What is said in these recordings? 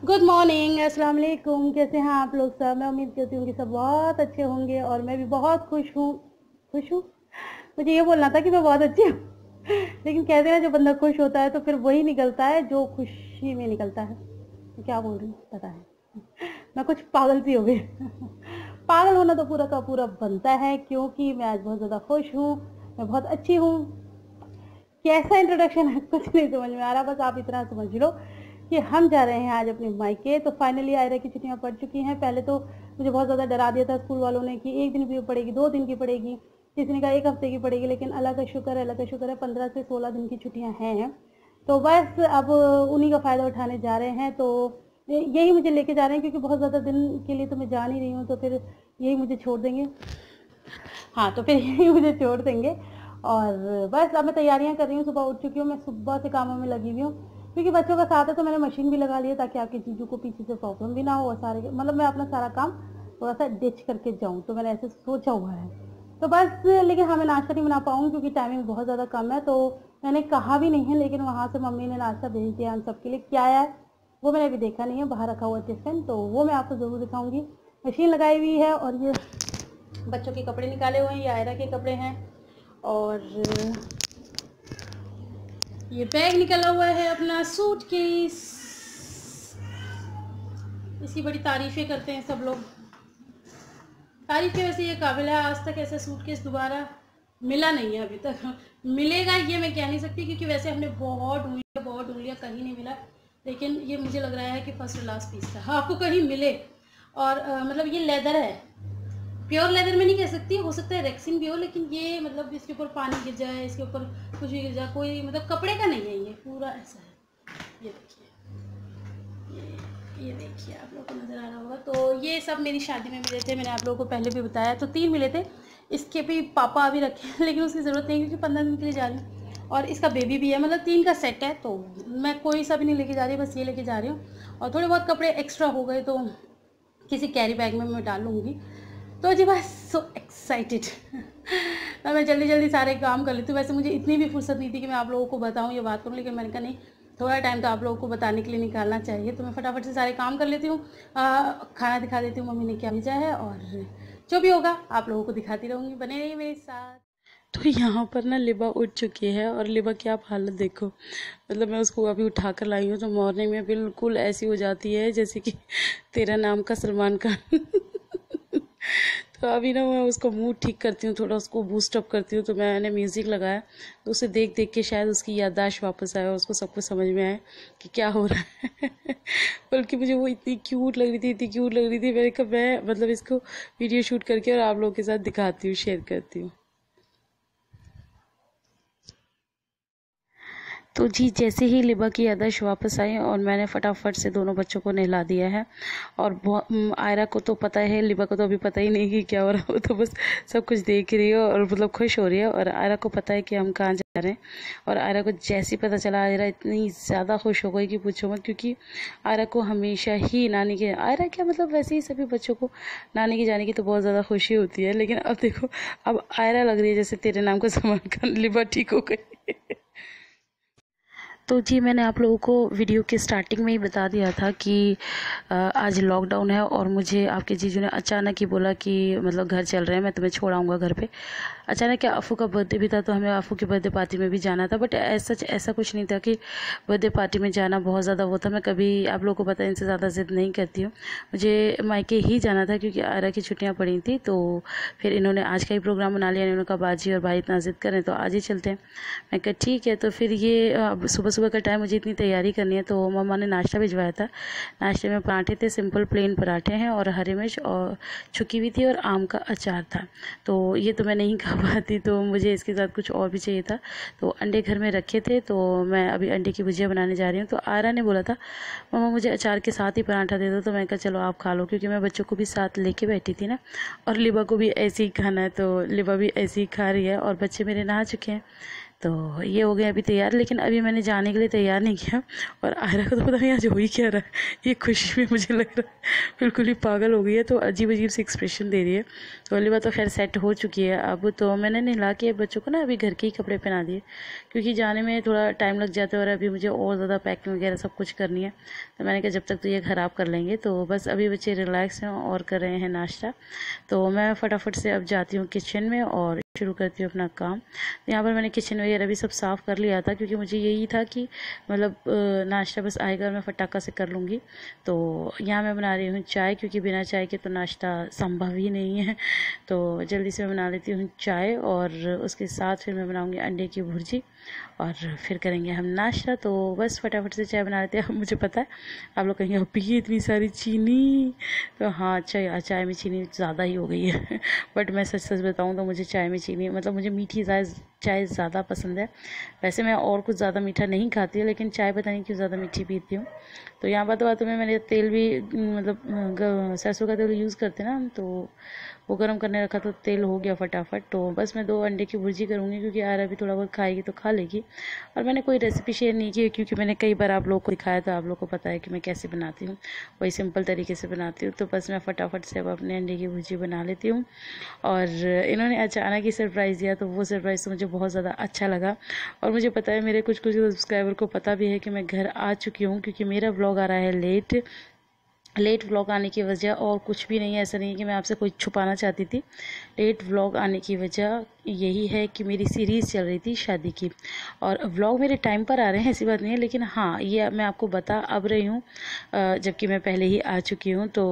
Good morning, अस्सलाम वालेकुम। कैसे हैं आप लोग सब? मैं उम्मीद करती हूँ कि सब बहुत अच्छे होंगे और मैं भी बहुत खुश हूँ। मुझे ये बोलना था कि मैं बहुत अच्छी हूँ लेकिन कहते हैं जो बंदा खुश होता है तो फिर वही निकलता है जो खुशी में निकलता है। तो क्या बोल रही हूँ पता है मैं कुछ पागल सी हो गई पागल होना तो पूरा का पूरा बनता है क्योंकि मैं आज बहुत ज़्यादा खुश हूँ, मैं बहुत अच्छी हूँ। कैसा इंट्रोडक्शन है कुछ नहीं समझ में आ रहा, बस आप इतना समझ लो कि हम जा रहे हैं आज अपने मायके। तो फाइनली आयरा की छुट्टियां पड़ चुकी हैं। पहले तो मुझे बहुत ज़्यादा डरा दिया था स्कूल वालों ने कि 1 दिन की पड़ेगी, 2 दिन की पड़ेगी, किसी ने कहा 1 हफ्ते की पड़ेगी, लेकिन अल्लाह का शुक्र है 15 से 16 दिन की छुट्टियाँ हैं। तो बस अब उन्हीं का फ़ायदा उठाने जा रहे हैं। तो यही मुझे लेके जा रहे हैं क्योंकि बहुत ज़्यादा दिन के लिए तो मैं जा नहीं रही हूँ, तो फिर यही मुझे छोड़ देंगे। हाँ, तो फिर यही मुझे छोड़ देंगे और बस अब मैं तैयारियां कर रही हूँ। सुबह उठ चुकी हूँ, मैं सुबह से कामों में लगी हुई हूँ क्योंकि बच्चों का साथ है। तो मैंने मशीन भी लगा ली है ताकि आपके जीजू को पीछे से प्रॉब्लम भी ना हो और सारे मतलब मैं अपना सारा काम थोड़ा सा डिच करके जाऊँ, तो मैंने ऐसे सोचा हुआ है। तो बस लेकिन हाँ, मैं नाश्ता नहीं बना पाऊँगी क्योंकि टाइमिंग बहुत ज़्यादा कम है। तो मैंने कहा भी नहीं है, लेकिन वहाँ से मम्मी ने नाश्ता भेज दिया हम सबके लिए। क्या है वो मैंने अभी देखा नहीं है, बाहर रखा हुआ टिफिन, तो वो मैं आपको ज़रूर दिखाऊंगी। मशीन लगाई हुई है और ये बच्चों के कपड़े निकाले हुए हैं, ये आयरा के कपड़े हैं और ये बैग निकला हुआ है अपना सूटकेस। इसकी बड़ी तारीफ़ें करते हैं सब लोग। तारीफ़ के वैसे ये काबिल है, आज तक ऐसा सूटकेस दोबारा मिला नहीं है अभी तक। मिलेगा ये मैं कह नहीं सकती क्योंकि वैसे हमने बहुत ढूंढ लिया, कहीं नहीं मिला। लेकिन ये मुझे लग रहा है कि फर्स्ट लास्ट पीस था। हाँ, आपको कहीं मिले। और मतलब ये लेदर है, प्योर लेदर में नहीं कह सकती, हो सकता है रेक्सिन भी हो, लेकिन ये मतलब इसके ऊपर पानी गिर जाए, इसके ऊपर कुछ भी गिर जाए, कोई मतलब कपड़े का नहीं है, ये पूरा ऐसा है। ये देखिए, ये देखिए, आप लोगों को नज़र आ रहा होगा। तो ये सब मेरी शादी में मिले थे, मैंने आप लोगों को पहले भी बताया। तो 3 मिले थे, इसके भी पापा अभी रखे हैं लेकिन उसकी ज़रूरत नहीं क्योंकि 15 दिन के लिए जा रही हूँ और इसका बेबी भी है, मतलब 3 का सेट है। तो मैं कोई सा भी नहीं लेके जा रही, बस ये लेके जा रही हूँ। और थोड़े बहुत कपड़े एक्स्ट्रा हो गए तो किसी कैरी बैग में मैं डाल लूँगी। तो जी बस सो एक्साइटेड मैं जल्दी जल्दी सारे काम कर लेती हूँ। वैसे मुझे इतनी भी फुर्सत नहीं थी कि मैं आप लोगों को बताऊँ, ये बात करूँ, लेकिन मैंने कहा नहीं, थोड़ा टाइम तो आप लोगों को बताने के लिए निकालना चाहिए। तो मैं फटाफट से सारे काम कर लेती हूँ, खाना दिखा देती हूँ मम्मी ने क्या भेजा है और जो भी होगा आप लोगों को दिखाती रहूँगी, बने रहिए मेरे साथ। तो यहाँ पर ना लिबा उठ चुकी है और लिबा की आप हालत देखो, मतलब मैं उसको अभी उठा कर लाई हूँ तो मॉर्निंग में बिल्कुल ऐसी हो जाती है जैसे कि तेरा नाम का सलमान खान तो अभी ना मैं उसको मूड ठीक करती हूँ, थोड़ा उसको बूस्ट अप करती हूँ। तो मैंने म्यूज़िक लगाया तो उसे देख देख के शायद उसकी याददाश्त वापस आए और उसको सब कुछ समझ में आए कि क्या हो रहा है बल्कि मुझे वो इतनी क्यूट लग रही थी, मैंने कहा मैं मतलब इसको वीडियो शूट करके और आप लोगों के साथ दिखाती हूँ, शेयर करती हूँ। तो जी जैसे ही लिबा की याददाश्त वापस आई और मैंने फटाफट से दोनों बच्चों को नहला दिया है। और आयरा को तो पता है, लिबा को तो अभी पता ही नहीं कि क्या हो रहा है, वो तो बस सब कुछ देख रही है और मतलब खुश हो रही है। और आयरा को पता है कि हम कहाँ जा रहे हैं। और आयरा को जैसे ही पता चला, आयरा इतनी ज़्यादा खुश हो गई कि पूछो मत, क्योंकि आयरा को हमेशा ही नानी के, आयरा क्या मतलब वैसे ही सभी बच्चों को नानी के जाने की तो बहुत ज़्यादा खुशी होती है। लेकिन अब देखो, अब आयरा लग रही है जैसे तेरे नाम का सलमान खान, लिबा ठीक हो गई तो जी मैंने आप लोगों को वीडियो के स्टार्टिंग में ही बता दिया था कि आज लॉकडाउन है और मुझे आपके जीजू ने अचानक ही बोला कि मतलब घर चल रहे हैं, मैं तुम्हें छोड़ आऊँगा घर पे। अचानक क्या, अफू का बर्थडे भी था तो हमें अफू की बर्थडे पार्टी में भी जाना था, बट ऐसा कुछ नहीं था कि बर्थडे पार्टी में जाना बहुत ज़्यादा वो था। मैं कभी आप लोगों को पता है इनसे ज़्यादा ज़िद नहीं करती हूँ, मुझे मायके ही जाना था क्योंकि आयरा की छुट्टियाँ पड़ी थी। तो फिर इन्होंने आज का ही प्रोग्राम बना लिया, इन्होंने कहा बाजी और भाई इतना ज़िद करें तो आज ही चलते हैं। मैं कहा ठीक है। तो फिर ये सुबह सुबह का टाइम, मुझे इतनी तैयारी करनी है, तो मम्मा ने नाश्ता भिजवाया था। नाश्ते में पराठे थे, सिंपल प्लेन पराठे हैं और हरी मिर्च और छुकी हुई थी और आम का अचार था। तो ये तो मैं नहीं खा पाती, तो मुझे इसके साथ कुछ और भी चाहिए था। तो अंडे घर में रखे थे, तो मैं अभी अंडे की भुजिया बनाने जा रही हूँ। तो आयरा ने बोला था मम्मा मुझे अचार के साथ ही पराठा दे दो, तो मैं कहा चलो आप खा लो, क्योंकि मैं बच्चों को भी साथ लेके बैठी थी ना, और लिबा को भी ऐसे ही खाना है, तो लिबा भी ऐसे ही खा रही है। और बच्चे मेरे नहा चुके हैं, तो ये हो गए अभी तैयार, लेकिन अभी मैंने जाने के लिए तैयार नहीं किया। और आयरा को तो पता नहीं आज हो ही क्या रहा है, ये खुशी में मुझे लग रहा है बिल्कुल ही पागल हो गई है, तो अजीब अजीब से एक्सप्रेशन दे रही है। तो अगली बार तो खैर सेट हो चुकी है अब। तो मैंने नहला के बच्चों को ना अभी घर के ही कपड़े पहना दिए, क्योंकि जाने में थोड़ा टाइम लग जाता है और अभी मुझे और ज़्यादा पैकिंग वगैरह सब कुछ करनी है। तो मैंने कहा जब तक तो ये ख़राब कर लेंगे। तो बस अभी बच्चे रिलैक्स हैं और कर रहे हैं नाश्ता। तो मैं फटाफट से अब जाती हूँ किचन में और शुरू करती हूँ अपना काम। तो यहाँ पर मैंने किचन वगैरह भी सब साफ़ कर लिया था, क्योंकि मुझे यही था कि मतलब नाश्ता बस आएगा और मैं फटाका से कर लूँगी। तो यहाँ मैं बना रही हूँ चाय, क्योंकि बिना चाय के तो नाश्ता संभव ही नहीं है। तो जल्दी से मैं बना लेती हूँ चाय, और उसके साथ फिर मैं बनाऊँगी अंडे की भुर्जी, और फिर करेंगे हम नाश्ता। तो बस फटाफट से चाय बना लेते हैं। मुझे पता है आप लोग कहेंगे पिए इतनी सारी चीनी, तो हाँ चाय में चीनी ज़्यादा ही हो गई है बट मैं सच सच बताऊँ तो मुझे चाय में चीनी, मतलब मुझे मीठी चाय ज़्यादा पसंद है। वैसे मैं और कुछ ज़्यादा मीठा नहीं खाती हूँ, लेकिन चाय पता नहीं क्यों ज़्यादा मीठी पीती हूँ। तो यहाँ बातों में मैंने तेल भी मतलब सरसों का तेल यूज़ करते ना हम, तो वो गर्म करने रखा, तो तेल हो गया फटाफट। तो बस मैं 2 अंडे की भुर्जी करूँगी, क्योंकि आयरा भी थोड़ा बहुत खाएगी तो खा लेगी। और मैंने कोई रेसिपी शेयर नहीं की, क्योंकि मैंने कई बार आप लोगों को दिखाया, तो आप लोगों को पता है कि मैं कैसे बनाती हूँ, वही सिंपल तरीके से बनाती हूँ। तो बस मैं फटाफट से अब अपने अंडे की भुर्जी बना लेती हूँ। और इन्होंने अचानक ही सरप्राइज़ दिया, तो वो सरप्राइज़ तो मुझे बहुत ज़्यादा अच्छा लगा। और मुझे पता है मेरे कुछ सब्सक्राइबर को पता भी है कि मैं घर आ चुकी हूँ, क्योंकि मेरा व्लॉग आ रहा है लेट व्लॉग आने की वजह और कुछ भी नहीं है। ऐसा नहीं है कि मैं आपसे कोई छुपाना चाहती थी। लेट व्लॉग आने की वजह यही है कि मेरी सीरीज़ चल रही थी शादी की, और व्लॉग मेरे टाइम पर आ रहे हैं, ऐसी बात नहीं है। लेकिन हाँ, ये मैं आपको बता अब रही हूँ, जबकि मैं पहले ही आ चुकी हूँ। तो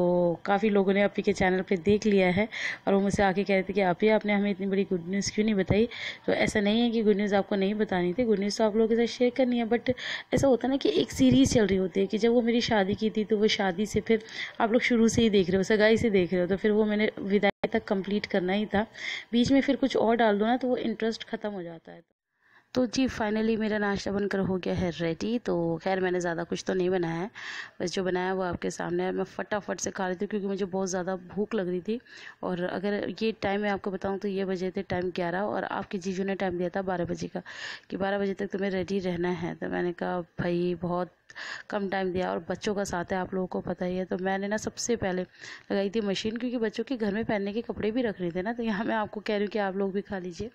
काफ़ी लोगों ने अपी के चैनल पे देख लिया है, और वो मुझसे आके कह रहे थे कि आपने हमें इतनी बड़ी गुड न्यूज़ क्यों नहीं बताई। तो ऐसा नहीं है कि गुड न्यूज़ आपको नहीं बतानी थी, गुड न्यूज़ तो आप लोगों के साथ शेयर करनी है। बट ऐसा होता है ना कि एक सीरीज़ चल रही होती है, कि जब वो मेरी शादी की थी, तो वो शादी से फिर आप लोग शुरू से ही देख रहे हो, सगाई से देख रहे हो, तो फिर वो मैंने विदाई तक कंप्लीट करना ही था। बीच में फिर कुछ और डाल दो ना, तो वो इंटरेस्ट ख़त्म हो जाता है। तो जी फाइनली मेरा नाश्ता बनकर हो गया है रेडी। तो खैर मैंने ज़्यादा कुछ तो नहीं बनाया है, बस जो बनाया वो आपके सामने है। मैं फटाफट से खा रही थी, क्योंकि मुझे बहुत ज़्यादा भूख लग रही थी। और अगर ये टाइम मैं आपको बताऊं तो ये बजे थे टाइम 11, और आपके जीजू ने टाइम दिया था 12 बजे का, कि 12 बजे तक तुम्हें रेडी रहना है। तो मैंने कहा भाई बहुत कम टाइम दिया, और बच्चों का साथ है, आप लोगों को पता ही है। तो मैंने ना सबसे पहले लगाई थी मशीन, क्योंकि बच्चों के घर में पहनने के कपड़े भी रख रहे थे ना। तो यहाँ मैं आपको कह रही हूँ कि आप लोग भी खा लीजिए।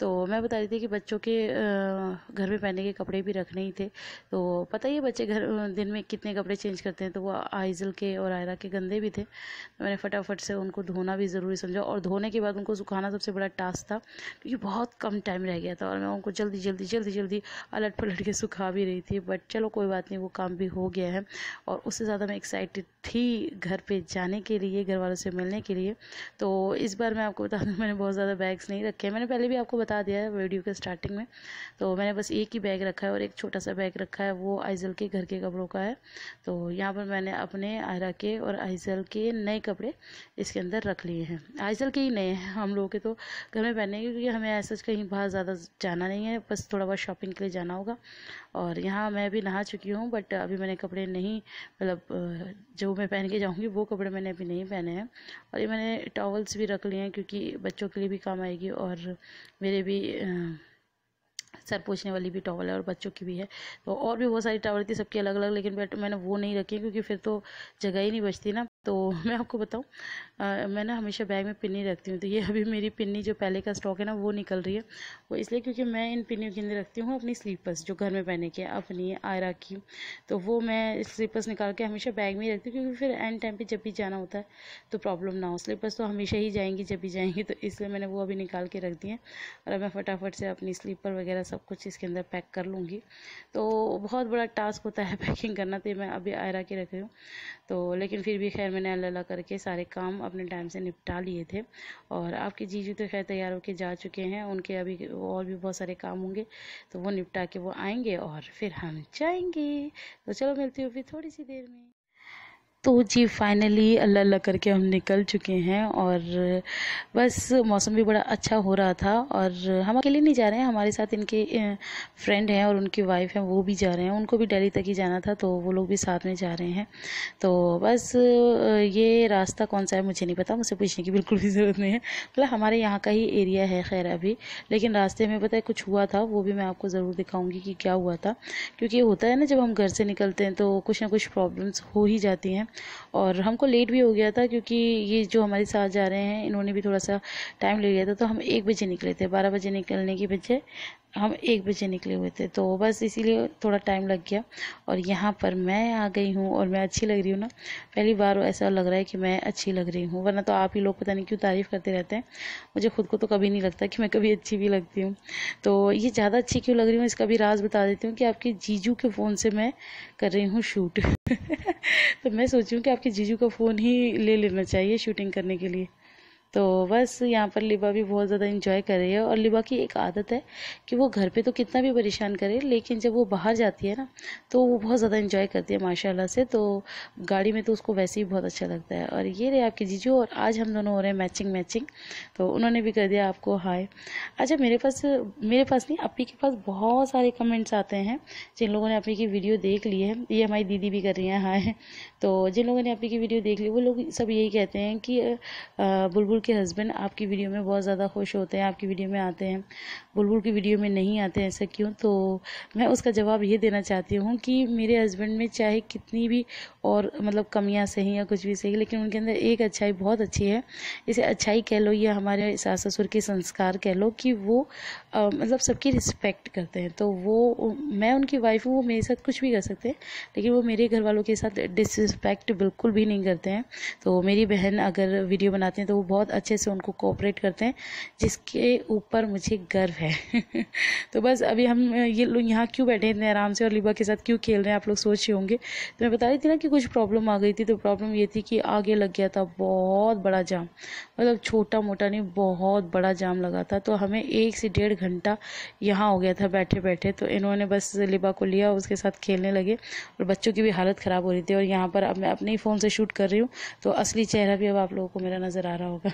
तो मैं बता रही थी कि बच्चों के घर में पहनने के कपड़े भी रखने ही थे। तो पता ही है बच्चे दिन में कितने कपड़े चेंज करते हैं, तो वो आइजल के और आयरा के गंदे भी थे। तो मैंने फटाफट से उनको धोना भी ज़रूरी समझा, और धोने के बाद उनको सुखाना सबसे बड़ा टास्क था, क्योंकि बहुत कम टाइम रह गया था, और मैं उनको जल्दी अलट पलट के सुखा भी रही थी। बट चलो कोई बात नहीं, वो काम भी हो गया है। और उससे ज़्यादा मैं एक्साइटेड थी घर पे जाने के लिए, घर वालों से मिलने के लिए। तो इस बार मैं आपको बता दूँ, मैंने बहुत ज़्यादा बैग्स नहीं रखे हैं। मैंने पहले भी आपको बता दिया है वीडियो के स्टार्टिंग में। तो मैंने बस एक ही बैग रखा है, और एक छोटा सा बैग रखा है, वो आइजल के घर के कपड़ों का है। तो यहाँ पर मैंने अपने आयरा के और आइजल के नए कपड़े इसके अंदर रख लिए हैं। आइजल के ही नए हैं, हम लोग के तो घर में पहने, क्योंकि हमें ऐसा कहीं बाहर ज़्यादा जाना नहीं है, बस थोड़ा बहुत शॉपिंग के लिए जाना होगा। और यहाँ मैं भी नहा चुकी हूँ, बट अभी मैंने कपड़े नहीं, मतलब जो मैं पहन के जाऊँगी वो कपड़े मैंने अभी नहीं पहने हैं। और ये मैंने टॉवल्स भी रख लिए हैं, क्योंकि बच्चों के लिए भी काम आएगी, और मेरे भी सर पोंछने वाली भी टॉवल है, और बच्चों की भी है। तो और भी बहुत सारी टॉवल थी, सबकी अलग अलग, लेकिन बट मैंने वो नहीं रखी, क्योंकि फिर तो जगह ही नहीं बचती ना। तो मैं आपको बताऊं, मैं ना हमेशा बैग में पिन्नी रखती हूँ। तो ये अभी मेरी पिन्नी जो पहले का स्टॉक है ना, वो निकल रही है। वो इसलिए क्योंकि मैं इन पिन्नियों के अंदर रखती हूँ अपनी स्लीपर्स, जो घर में पहने के अपनी आयरा की। तो वो मैं स्लीपर्स निकाल के हमेशा बैग में ही रखती हूँ, क्योंकि फिर एंड टाइम पे जब भी जाना होता है तो प्रॉब्लम ना हो। स्लीपर्स तो हमेशा ही जाएंगी जब भी जाएंगी, तो इसलिए मैंने वो अभी निकाल के रख दिए। और अब मैं फटाफट से अपनी स्लीपर वगैरह सब कुछ इसके अंदर पैक कर लूँगी। तो बहुत बड़ा टास्क होता है पैकिंग करना, तो मैं अभी आयरा के रख रही हूँ। तो लेकिन फिर भी खैर मैंने अल्लाह करके सारे काम अपने टाइम से निपटा लिए थे। और आपके जीजू तो खैर तैयार होके जा चुके हैं, उनके अभी और भी बहुत सारे काम होंगे, तो वो निपटा के वो आएंगे और फिर हम जाएंगे। तो चलो मिलती हूँ फिर थोड़ी सी देर में। तो जी फाइनली अल्लाह अल्लाह करके हम निकल चुके हैं और बस मौसम भी बड़ा अच्छा हो रहा था। और हम अकेले नहीं जा रहे हैं, हमारे साथ इनके फ्रेंड हैं और उनकी वाइफ हैं, वो भी जा रहे हैं। उनको भी दिल्ली तक ही जाना था तो वो लोग भी साथ में जा रहे हैं। तो बस ये रास्ता कौन सा है मुझे नहीं पता, मुझसे पूछने की बिल्कुल भी ज़रूरत नहीं है। मतलब हमारे यहाँ का ही एरिया है खैर अभी, लेकिन रास्ते में पता है कुछ हुआ था, वो भी मैं आपको ज़रूर दिखाऊंगी कि क्या हुआ था। क्योंकि होता है ना, जब हम घर से निकलते हैं तो कुछ ना कुछ प्रॉब्लम्स हो ही जाती हैं। और हमको लेट भी हो गया था क्योंकि ये जो हमारे साथ जा रहे हैं इन्होंने भी थोड़ा सा टाइम ले लिया था। तो हम 1 बजे निकले थे, 12 बजे निकलने की बजाय हम 1 बजे निकले हुए थे। तो बस इसीलिए थोड़ा टाइम लग गया। और यहाँ पर मैं आ गई हूँ और मैं अच्छी लग रही हूँ ना, पहली बार ऐसा लग रहा है कि मैं अच्छी लग रही हूँ। वरना तो आप ही लोग पता नहीं क्यों तारीफ़ करते रहते हैं, मुझे खुद को तो कभी नहीं लगता कि मैं कभी अच्छी भी लगती हूँ। तो ये ज़्यादा अच्छी क्यों लग रही हूँ इसका भी राज बता देती हूँ कि आपके जीजू के फ़ोन से मैं कर रही हूँ शूट। तो मैं सोची हूँ कि आपके जीजू का फ़ोन ही ले लेना चाहिए शूटिंग करने के लिए। तो बस यहाँ पर लिबा भी बहुत ज़्यादा इंजॉय कर रही है। और लिबा की एक आदत है कि वो घर पे तो कितना भी परेशान करे, लेकिन जब वो बाहर जाती है ना तो वो बहुत ज़्यादा इंजॉय करती है माशाल्लाह से। तो गाड़ी में तो उसको वैसे ही बहुत अच्छा लगता है। और ये रहे आपके जीजू, और आज हम दोनों हो रहे हैं मैचिंग। तो उन्होंने भी कर दिया आपको हाय। अच्छा, मेरे पास नहीं, अपी के पास बहुत सारे कमेंट्स आते हैं जिन लोगों ने अपी की वीडियो देख ली है। ये हमारी दीदी भी कर रही हैं हाय। तो जिन लोगों ने अपी की वीडियो देख ली वो लोग सब यही कहते हैं कि बुलबुल के हस्बैंड आपकी वीडियो में बहुत ज़्यादा खुश होते हैं, आपकी वीडियो में आते हैं, बुलबुल की वीडियो में नहीं आते हैं, ऐसा क्यों? तो मैं उसका जवाब ये देना चाहती हूँ कि मेरे हस्बैंड में चाहे कितनी भी और मतलब कमियां सही या कुछ भी सही, लेकिन उनके अंदर एक अच्छाई बहुत अच्छी है। इसे अच्छाई कह लो या हमारे सास ससुर के संस्कार कह लो कि वो मतलब सबकी रिस्पेक्ट करते हैं। तो वो, मैं उनकी वाइफ हूँ, वो मेरे साथ कुछ भी कर सकते हैं, लेकिन वो मेरे घर वालों के साथ डिसरिस्पेक्ट बिल्कुल भी नहीं करते हैं। तो मेरी बहन अगर वीडियो बनाती हैं तो वो बहुत अच्छे से उनको कोऑपरेट करते हैं, जिसके ऊपर मुझे गर्व है। तो बस अभी हम ये लोग यहाँ क्यों बैठे इतने आराम से और लिबा के साथ क्यों खेल रहे हैं, आप लोग सोच रहे होंगे। तो मैं बता रही थी ना कि कुछ प्रॉब्लम आ गई थी। तो प्रॉब्लम ये थी कि आगे लग गया था बहुत बड़ा जाम, मतलब छोटा मोटा नहीं, बहुत बड़ा जाम लगा था। तो हमें 1 से 1.5 घंटा यहाँ हो गया था बैठे बैठे। तो इन्होंने बस लिबा को लिया, उसके साथ खेलने लगे और बच्चों की भी हालत ख़राब हो रही थी। और यहाँ पर अब मैं अपने ही फ़ोन से शूट कर रही हूँ, तो असली चेहरा भी अब आप लोगों को मेरा नज़र आ रहा होगा।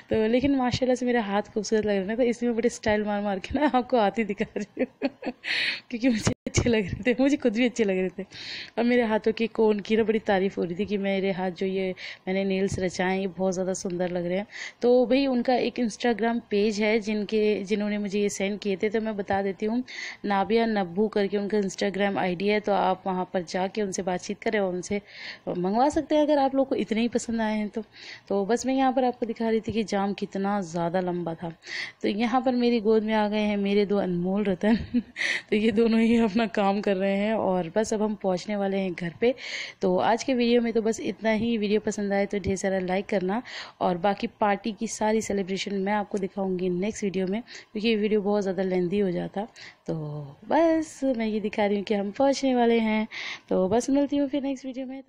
तो लेकिन माशाल्लाह से मेरा हाथ खूबसूरत लग रहा है, तो इसलिए मैं बड़े स्टाइल मार मार के ना आपको हाथ ही दिखा रही हूँ। क्योंकि मुझे अच्छे लग रहे थे, मुझे खुद भी अच्छे लग रहे थे। और मेरे हाथों की कोन की ना बड़ी तारीफ़ हो रही थी कि मेरे हाथ जो ये मैंने नेल्स रचाए ये बहुत ज़्यादा सुंदर लग रहे हैं। तो भाई उनका एक इंस्टाग्राम पेज है जिन्होंने मुझे ये सेंड किए थे, तो मैं बता देती हूँ, नाबिया नब्बू करके उनका इंस्टाग्राम आईडी है। तो आप वहाँ पर जाके उनसे बातचीत करें और उनसे मंगवा सकते हैं अगर आप लोग को इतने ही पसंद आए हैं। तो बस मैं यहाँ पर आपको दिखा रही थी कि जाम कितना ज़्यादा लंबा था। तो यहाँ पर मेरी गोद में आ गए हैं मेरे 2 अनमोल रतन। तो ये दोनों ही अपना काम कर रहे हैं और बस अब हम पहुँचने वाले हैं घर पे। तो आज के वीडियो में तो बस इतना ही। वीडियो पसंद आए तो ढेर सारा लाइक करना, और बाकी पार्टी की सारी सेलिब्रेशन मैं आपको दिखाऊंगी नेक्स्ट वीडियो में, क्योंकि ये वीडियो बहुत ज़्यादा लेंदी हो जाता। तो बस मैं ये दिखा रही हूँ कि हम पहुँचने वाले हैं। तो बस मिलती हूँ फिर नेक्स्ट वीडियो में।